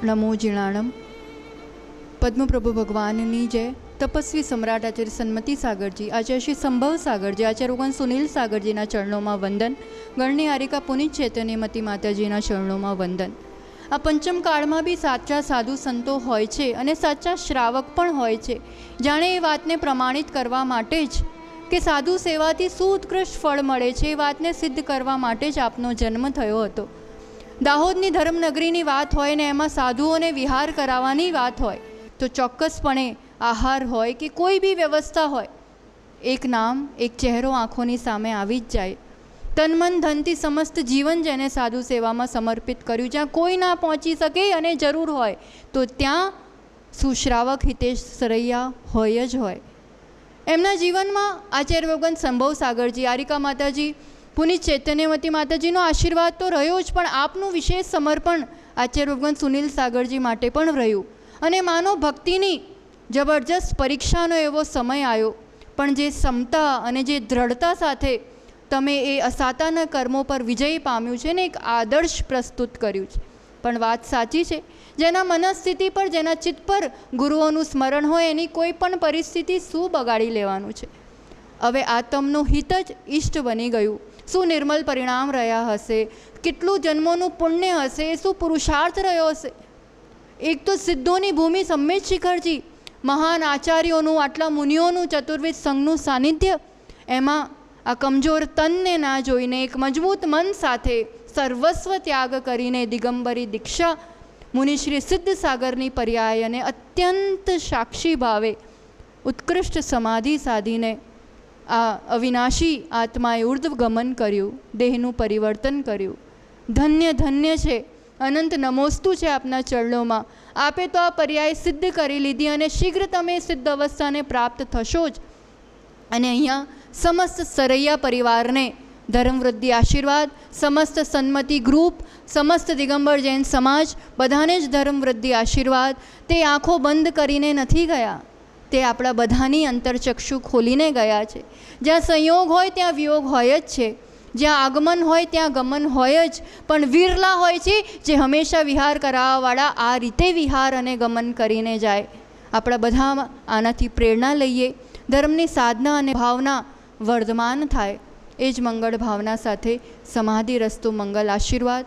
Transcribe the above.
નમો જીણાણમ. પદ્મપ્રભુ ભગવાનની જય. તપસ્વી સમ્રાટ આચાર્ય સન્મતિ સાગરજી, આચાર્ય શ્રી સંભવ સાગરજી, આચાર્ય ભગવાન સુનિલ સાગરજીના ચરણોમાં વંદન. ગણની હારિકા પુનિત ચૈતન્યમતી માતાજીના ચરણોમાં વંદન. આ પંચમ કાળમાં બી સાચા સાધુ સંતો હોય છે અને સાચા શ્રાવક પણ હોય છે. જાણે એ વાતને પ્રમાણિત કરવા માટે જ કે સાધુ સેવાથી શું ઉત્કૃષ્ટ ફળ મળે છે, એ વાતને સિદ્ધ કરવા માટે જ આપનો જન્મ થયો હતો. દાહોદની ધર્મનગરીની વાત હોય ને એમાં સાધુઓને વિહાર કરાવવાની વાત હોય તો ચોક્કસપણે આહાર હોય કે કોઈ બી વ્યવસ્થા હોય, એક નામ, એક ચહેરો આંખોની સામે આવી જ જાય. તન મન ધનથી સમસ્ત જીવન જેને સાધુ સેવામાં સમર્પિત કર્યું, જ્યાં કોઈ ના પહોંચી શકે અને જરૂર હોય તો ત્યાં સુશ્રાવક હિતેશ સરૈયા હોય જ હોય. એમના જીવનમાં આચાર્ય ભગવાન સંભવ સાગરજી, આરિકા માતાજી, પુનિત ચૈતન્યમતી માતાજીનો આશીર્વાદ તો રહ્યો જ, પણ આપનું વિશેષ સમર્પણ આચાર્ય ભગવાન સુનિલ સાગરજી માટે પણ રહ્યું. અને માનો ભક્તિની જબરજસ્ત પરીક્ષાનો એવો સમય આવ્યો, પણ જે ક્ષમતા અને જે દ્રઢતા સાથે તમે એ અસાતાના કર્મો પર વિજય પામ્યું છે ને એક આદર્શ પ્રસ્તુત કર્યું છે. પણ વાત સાચી છે, જેના મનસ્થિતિ પર, જેના ચિત્ત પર ગુરુઓનું સ્મરણ હોય એની કોઈ પણ પરિસ્થિતિ શું બગાડી લેવાનું છે. હવે આત્મનું હિત જ ઈષ્ટ બની ગયું. શું નિર્મલ પરિણામ રહ્યા હશે, કેટલું જન્મોનું પુણ્ય હશે, શું પુરુષાર્થ રહ્યો હશે. એક તો સિદ્ધોની ભૂમિ સમ્મેત શિખરજી, મહાન આચાર્યોનું, આટલા મુનિઓનું ચતુર્વિધ સંઘનું સાનિધ્ય, એમાં આ કમજોર તનને ના જોઈને એક મજબૂત મન સાથે સર્વસ્વ ત્યાગ કરીને દિગંબરી દીક્ષા મુનિશ્રી સિદ્ધ સાગરની પર્યાય અને અત્યંત સાક્ષી ભાવે ઉત્કૃષ્ટ સમાધિ સાધીને આ અવિનાશી આત્માએ ઉર્ધ્વ ગમન કર્યું, દેહનું પરિવર્તન કર્યું. ધન્ય ધન્ય છે, અનંત નમોસ્તુ છે આપના ચરણોમાં. આપે તો આ પર્યાય સિદ્ધ કરી લીધી અને શીઘ્ર તમે સિદ્ધ અવસ્થાને પ્રાપ્ત થશો જ. અને અહીંયા સમસ્ત સરૈયા પરિવારને ધર્મવૃદ્ધિ આશીર્વાદ, સમસ્ત સન્મતિ ગ્રુપ, સમસ્ત દિગંબર જૈન સમાજ, બધાને જ ધર્મવૃદ્ધિ આશીર્વાદ. તે આંખો બંધ કરીને નથી ગયા, તે આપણા બધાની અંતરચક્ષુ ખોલીને ગયા છે. જ્યાં સંયોગ હોય ત્યાં વિયોગ હોય જ છે, જ્યાં આગમન હોય ત્યાં ગમન હોય જ, પણ વિરલા હોય છે જે હંમેશા વિહાર કરાવવાવાળા આ રીતે વિહાર અને ગમન કરીને જાય. આપણા બધા આનાથી પ્રેરણા લઈએ, ધર્મની સાધના અને ભાવના વર્ધમાન થાય, એ જ મંગળ ભાવના સાથે સમાધિ રસ્તો મંગલ આશીર્વાદ.